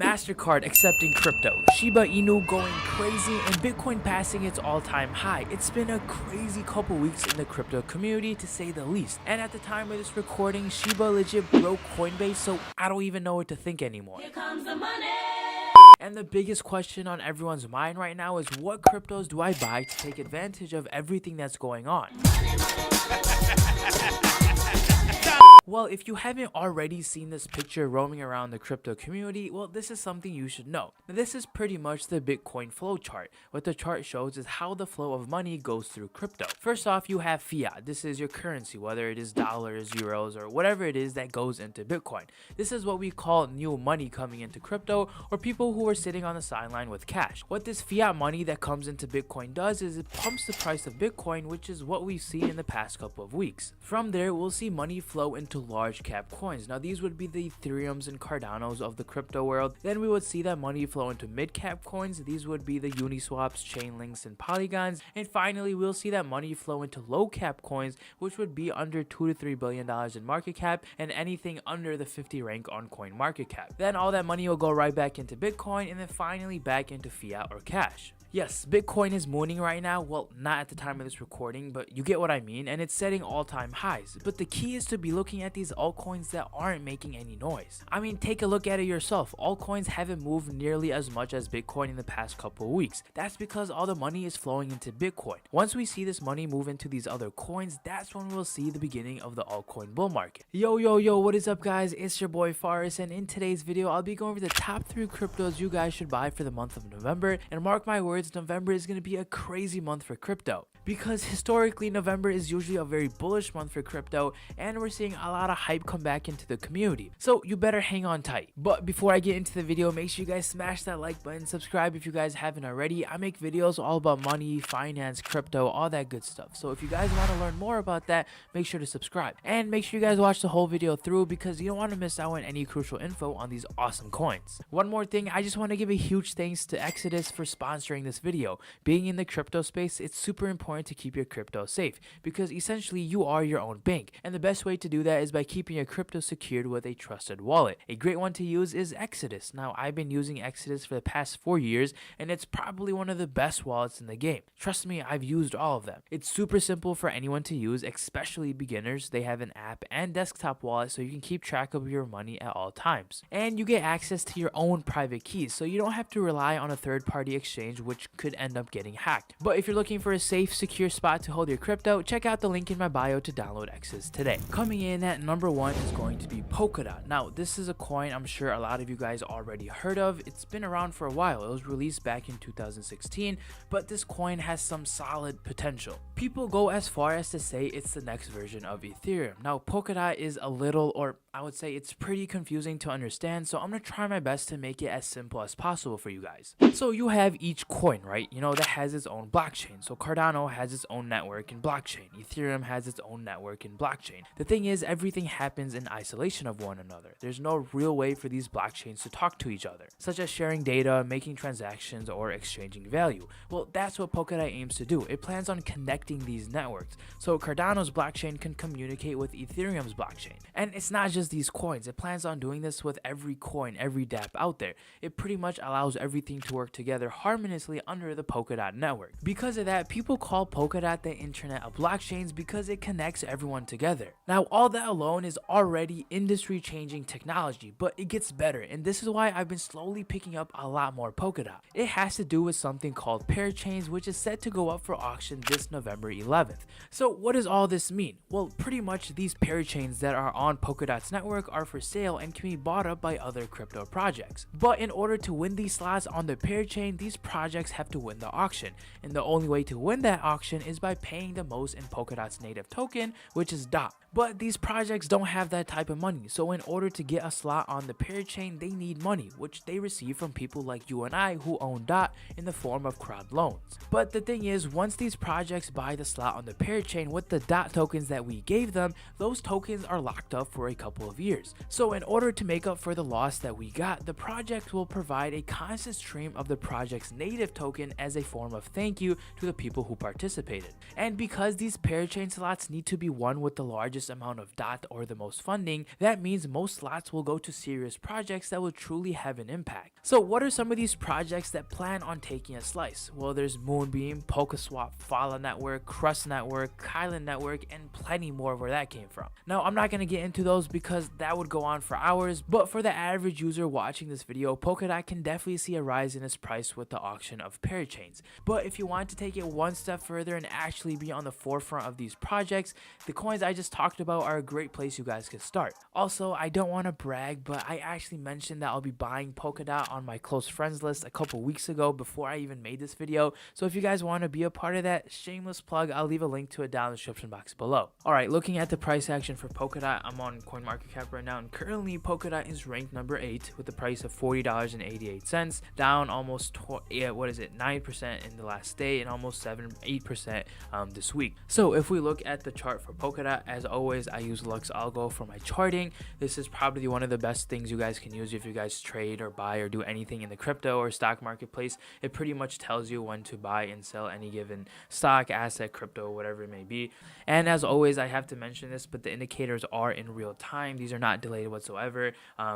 Mastercard accepting crypto, Shiba Inu going crazy, and Bitcoin passing its all-time high. It's been a crazy couple weeks in the crypto community to say the least. And at the time of this recording, Shiba legit broke Coinbase, so I don't even know what to think anymore. Here comes the money. And the biggest question on everyone's mind right now is, what cryptos do I buy to take advantage of everything that's going on? Well, if you haven't already seen this picture roaming around the crypto community, well, this is something you should know. Now, this is pretty much the Bitcoin flow chart. What the chart shows is how the flow of money goes through crypto. First off, you have fiat. This is your currency, whether it is dollars, euros, or whatever it is that goes into Bitcoin. This is what we call new money coming into crypto, or people who are sitting on the sideline with cash. What this fiat money that comes into Bitcoin does is it pumps the price of Bitcoin, which is what we've seen in the past couple of weeks. From there, we'll see money flow into large cap coins. Now these would be the Ethereums and Cardanos of the crypto world. Then we would see that money flow into mid cap coins. These would be the Uniswaps, Chainlinks, and Polygons. And finally, we'll see that money flow into low cap coins, which would be under $2 to $3 billion in market cap and anything under the 50 rank on coin market cap. Then all that money will go right back into Bitcoin and then finally back into fiat or cash. Yes, Bitcoin is mooning right now. Well, not at the time of this recording, but you get what I mean, and it's setting all-time highs. But the key is to be looking at these altcoins that aren't making any noise. I mean, take a look at it yourself. Altcoins haven't moved nearly as much as Bitcoin in the past couple of weeks. That's because all the money is flowing into Bitcoin. Once we see this money move into these other coins, that's when we'll see the beginning of the altcoin bull market. Yo, what is up, guys? It's your boy Faris, and in today's video, I'll be going over the top 3 cryptos you guys should buy for the month of November, and mark my words, November is going to be a crazy month for crypto, because historically November is usually a very bullish month for crypto, and we're seeing a lot of hype come back into the community, so you better hang on tight. But before I get into the video, make sure you guys smash that like button, subscribe if you guys haven't already. I make videos all about money, finance, crypto, all that good stuff, so if you guys want to learn more about that, make sure to subscribe, and make sure you guys watch the whole video through, because you don't want to miss out on any crucial info on these awesome coins. One more thing, I just want to give a huge thanks to Exodus for sponsoring this video. Being in the crypto space, it's super important to keep your crypto safe, because essentially you are your own bank, and the best way to do that is by keeping your crypto secured with a trusted wallet. A great one to use is Exodus. Now, I've been using Exodus for the past 4 years, and it's probably one of the best wallets in the game. Trust me, I've used all of them. It's super simple for anyone to use, especially beginners. They have an app and desktop wallet, so you can keep track of your money at all times, and you get access to your own private keys, so you don't have to rely on a third-party exchange, which could end up getting hacked. But if you're looking for a safe, secure spot to hold your crypto, check out the link in my bio to download Exodus today. Coming in at number 1 is going to be Polkadot. Now, this is a coin I'm sure a lot of you guys already heard of. It's been around for a while. It was released back in 2016, but this coin has some solid potential. People go as far as to say it's the next version of Ethereum. Now, Polkadot is a little, or I would say it's pretty confusing to understand, so I'm going to try my best to make it as simple as possible for you guys. So you have each coin, right? That has its own blockchain. So Cardano has its own network and blockchain. Ethereum has its own network and blockchain. The thing is, everything happens in isolation of one another. There's no real way for these blockchains to talk to each other, such as sharing data, making transactions, or exchanging value. Well, that's what Polkadot aims to do. It plans on connecting these networks. So Cardano's blockchain can communicate with Ethereum's blockchain. And it's not just these coins. It plans on doing this with every coin, every dApp out there. It pretty much allows everything to work together harmoniously under the Polkadot network. Because of that, people call Polkadot the internet of blockchains, because it connects everyone together. Now, all that alone is already industry-changing technology, but it gets better, and this is why I've been slowly picking up a lot more Polkadot. It has to do with something called parachains, which is set to go up for auction this November 11th. So what does all this mean? Well, pretty much these parachains that are on Polkadot's network are for sale and can be bought up by other crypto projects. But in order to win these slots on the parachain, these projects have to win the auction, and the only way to win that auction is by paying the most in Polkadot's native token, which is DOT. But these projects don't have that type of money, so in order to get a slot on the parachain, they need money, which they receive from people like you and I who own DOT in the form of crowd loans. But the thing is, once these projects buy the slot on the parachain with the DOT tokens that we gave them, those tokens are locked up for a couple of years. So in order to make up for the loss that we got, the project will provide a constant stream of the project's native token as a form of thank you to the people who participated. And because these parachain slots need to be won with the largest largest amount of DOT or the most funding, that means most slots will go to serious projects that will truly have an impact. So what are some of these projects that plan on taking a slice? Well, there's Moonbeam, PokeSwap, Fala Network, Crust Network, Kylan Network, and plenty more where that came from. Now, I'm not going to get into those because that would go on for hours, but for the average user watching this video, Polkadot can definitely see a rise in its price with the auction of parachains. But if you want to take it one step further and actually be on the forefront of these projects, the coins I just talked about are a great place you guys could start. Also, I don't want to brag, but I actually mentioned that I'll be buying Polkadot on my close friends list a couple weeks ago before I even made this video. So if you guys want to be a part of that, shameless plug, I'll leave a link to it down in the description box below. Alright, looking at the price action for Polkadot, I'm on CoinMarketCap right now, and currently Polkadot is ranked number 8 with the price of $40.88, down almost 9% in the last day and almost 8% this week. So if we look at the chart for Polkadot, as always, I use Lux Algo for my charting. This is probably one of the best things you guys can use if you guys trade or buy or do anything in the crypto or stock marketplace. It pretty much tells you when to buy and sell any given stock, asset, crypto, whatever it may be. And as always, I have to mention this, but the indicators are in real time. These are not delayed whatsoever.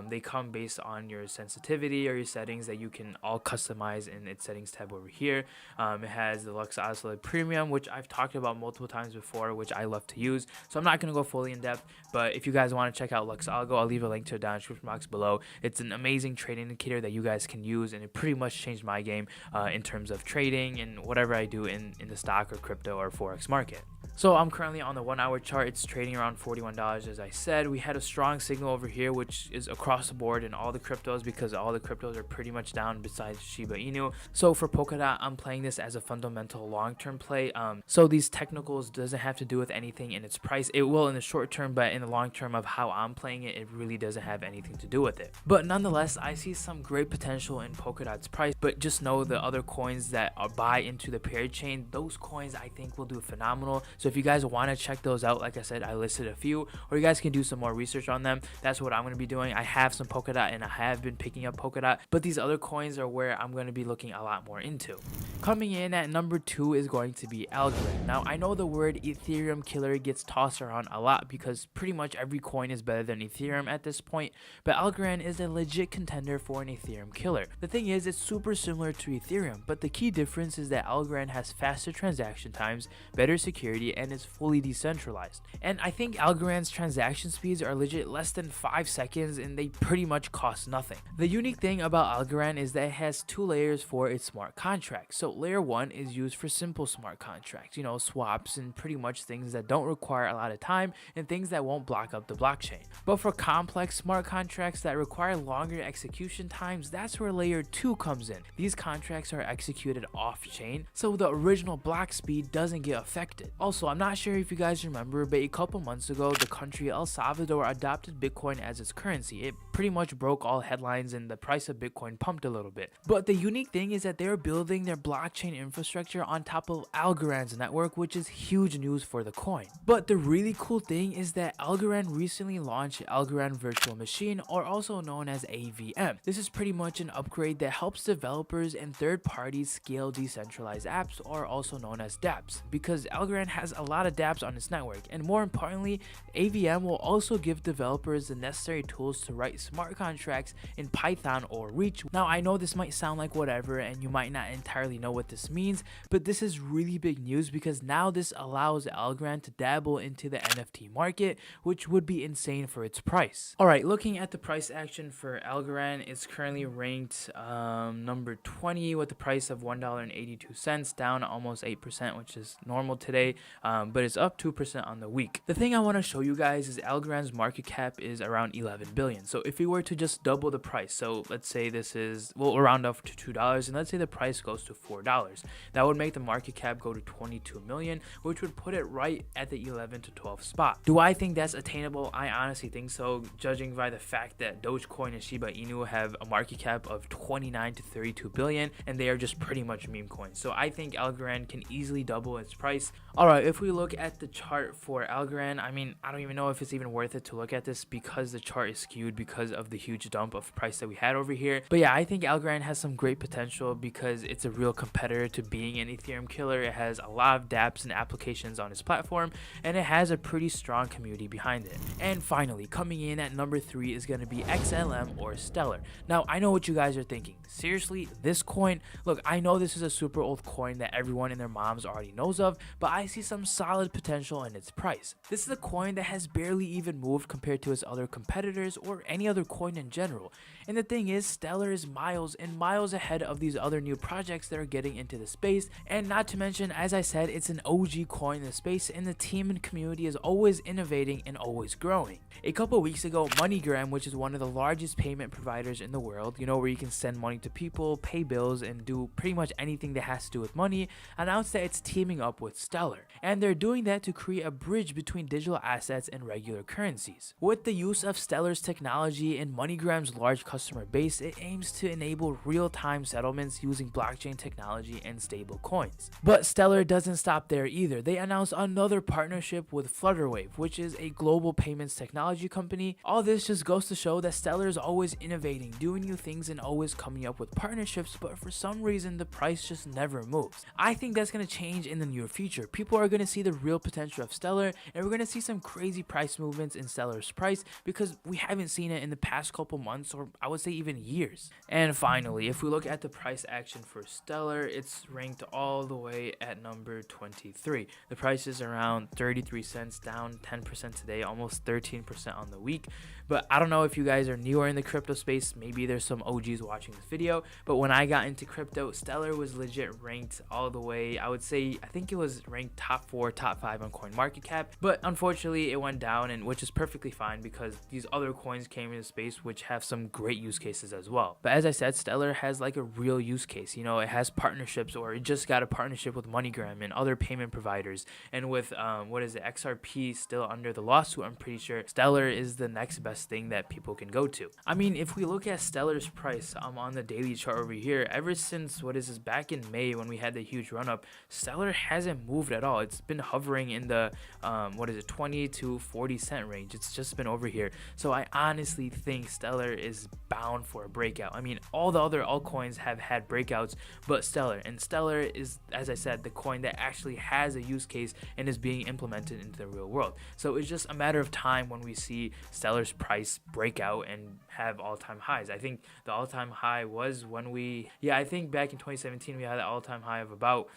They come based on your sensitivity or your settings that you can all customize in its settings tab over here. It has the Lux Oscillate Premium, which I've talked about multiple times before, which I love to use. So I'm not going to go fully in depth, but if you guys want to check out Lux Algo, I'll leave a link to it down in the description box below. It's an amazing trading indicator that you guys can use, and it pretty much changed my game in terms of trading and whatever I do in the stock or crypto or forex market. So I'm currently on the 1 hour chart. It's trading around $41. As I said, we had a strong signal over here, which is across the board in all the cryptos, because all the cryptos are pretty much down besides Shiba Inu. So for Polkadot, I'm playing this as a fundamental long-term play. So these technicals doesn't have to do with anything in its price. It will in the short term, but in the long term of how I'm playing it, it really doesn't have anything to do with it. But nonetheless, I see some great potential in Polkadot's price, but just know the other coins that buy into the parachain, those coins I think will do phenomenal. So if you guys want to check those out, like I said, I listed a few, or you guys can do some more research on them. That's what I'm going to be doing. I have some Polkadot and I have been picking up Polkadot, but these other coins are where I'm going to be looking a lot more into. Coming in at number 2 is going to be Algorand. Now, I know the word Ethereum killer gets tossed around a lot because pretty much every coin is better than Ethereum at this point, but Algorand is a legit contender for an Ethereum killer. The thing is, it's super similar to Ethereum, but the key difference is that Algorand has faster transaction times, better security, and is fully decentralized. And I think Algorand's transaction speeds are legit less than 5 seconds, and they pretty much cost nothing. The unique thing about Algorand is that it has 2 layers for its smart contracts. So layer 1 is used for simple smart contracts, swaps and pretty much things that don't require a lot of time and things that won't block up the blockchain. But for complex smart contracts that require longer execution times, that's where layer 2 comes in. These contracts are executed off-chain, so the original block speed doesn't get affected. Also, I'm not sure if you guys remember, but a couple months ago, the country El Salvador adopted Bitcoin as its currency. It pretty much broke all headlines and the price of Bitcoin pumped a little bit. But the unique thing is that they're building their blockchain infrastructure on top of Algorand's network, which is huge news for the coin. But the really cool thing is that Algorand recently launched Algorand Virtual Machine, or also known as AVM. This is pretty much an upgrade that helps developers and third parties scale decentralized apps, or also known as dApps, because Algorand has a lot of dApps on its network, and more importantly, AVM will also give developers the necessary tools to write smart contracts in Python or Reach. Now, I know this might sound like whatever and you might not entirely know what this means, but this is really big news because now this allows Algorand to dabble into the NFT market, which would be insane for its price. Alright, looking at the price action for Algorand, it's currently ranked number 20 with the price of $1.82, down almost 8%, which is normal today, but it's up 2% on the week. The thing I want to show you guys is Algorand's market cap is around 11 billion. So if we were to just double the price, so let's say this is, we'll round up to $2, and let's say the price goes to $4, that would make the market cap go to 22 million, which would put it right at the 11 to 12 spot. Do I think that's attainable? I honestly think so, judging by the fact that Dogecoin and Shiba Inu have a market cap of 29 to 32 billion, and they are just pretty much meme coins. So I think Algorand can easily double its price. Alright, if we look at the chart for Algorand, I mean, I don't even know if it's even worth it to look at this because the chart is skewed because of the huge dump of price that we had over here. But yeah, I think Algorand has some great potential because it's a real competitor to being an Ethereum killer. It has a lot of dApps and applications on its platform, and it has a pretty strong community behind it. And finally, coming in at number 3 is going to be XLM or Stellar. Now, I know what you guys are thinking. Seriously, this coin? Look, I know this is a super old coin that everyone and their moms already knows of, but I see some solid potential in its price. This is a coin that has barely even moved compared to its other competitors or any other coin in general. And the thing is, Stellar is miles and miles ahead of these other new projects that are getting into the space, and not to mention, as I said, it's an OG coin in the space, and the team and community is always innovating and always growing. A couple weeks ago, MoneyGram, which is one of the largest payment providers in the world, you know, where you can send money to people, pay bills, and do pretty much anything that has to do with money, announced that it's teaming up with Stellar, and they're doing that to create a bridge between digital assets and regular currencies. With the use of Stellar's technology and MoneyGram's large customer base, it aims to enable real-time settlements using blockchain technology and stable coins. But Stellar doesn't stop there either. They announced another partnership with Flutterwave, which is a global payments technology company. All this just goes to show that Stellar is always innovating, doing new things, and always coming up with partnerships, but for some reason the price just never moves. I think that's going to change in the near future. People are going to see the real potential of Stellar, and we're going to see some crazy price movements in Stellar's price because we haven't seen it in the past couple months, or I would say even years. And finally, if we look at the price action for Stellar, it's ranked all the way at number 23. The price is around 33 cents, down 10% today, almost 13% on the week. But I don't know if you guys are newer in the crypto space, maybe there's some OGs watching this video, but when I got into crypto, Stellar was legit ranked all the way, I think it was ranked top 4, top 5 on CoinMarketCap, but unfortunately it went down, and which is perfectly fine because these other coins came into space which have some great use cases as well. But as I said, Stellar has like a real use case, you know, it has partnerships, or it just got a partnership with MoneyGram and other payment providers, and with XRP still under the lawsuit, I'm pretty sure Stellar is the next best thing that people can go to. I mean, if we look at Stellar's price on the daily chart over here, ever since back in May when we had the huge run up, Stellar hasn't moved at all. It's been hovering in the 20 to 40 cent range. It's just been over here. So I honestly think Stellar is bound for a breakout. I mean, all the other altcoins have had breakouts, but Stellar is, as I said, the coin that actually has a use case and is being implemented into the real world. So it's just a matter of time when we see Stellar's price break out and have all-time highs. I think the all-time high was when I think back in 2017 we had an all-time high of about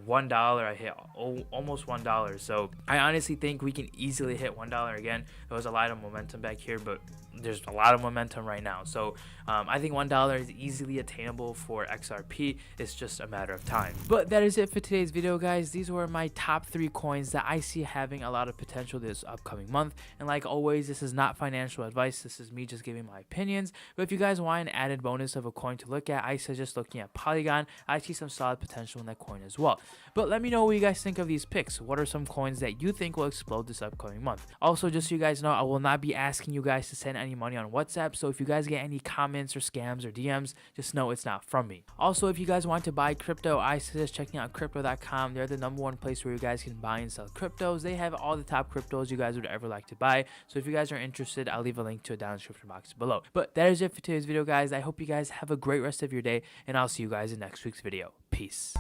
$1. I hit almost $1. So I honestly think we can easily hit $1 again. There was a lot of momentum back here, but there's a lot of momentum right now. So I think $1 is easily attainable for XRP. It's just a matter of time. But that is it for today's video, guys. These were my top 3 coins that I see having a lot of potential this upcoming month. And like always, this is not financial advice. This is me just giving my opinions. But if you guys want an added bonus of a coin to look at, I suggest looking at Polygon. I see some solid potential in that coin as well. But let me know what you guys think of these picks. What are some coins that you think will explode this upcoming month? Also, just so you guys know, I will not be asking you guys to send any money on WhatsApp. So if you guys get any comments or scams or DMs, just know it's not from me. Also, if you guys want to buy crypto, I suggest checking out crypto.com. They're the #1 place where you guys can buy and sell cryptos. They have all the top cryptos you guys would ever like to buy. So if you guys are interested, I'll leave a link to it down in the description box below. But that is it for today's video, guys. I hope you guys have a great rest of your day, and I'll see you guys in next week's video. Peace.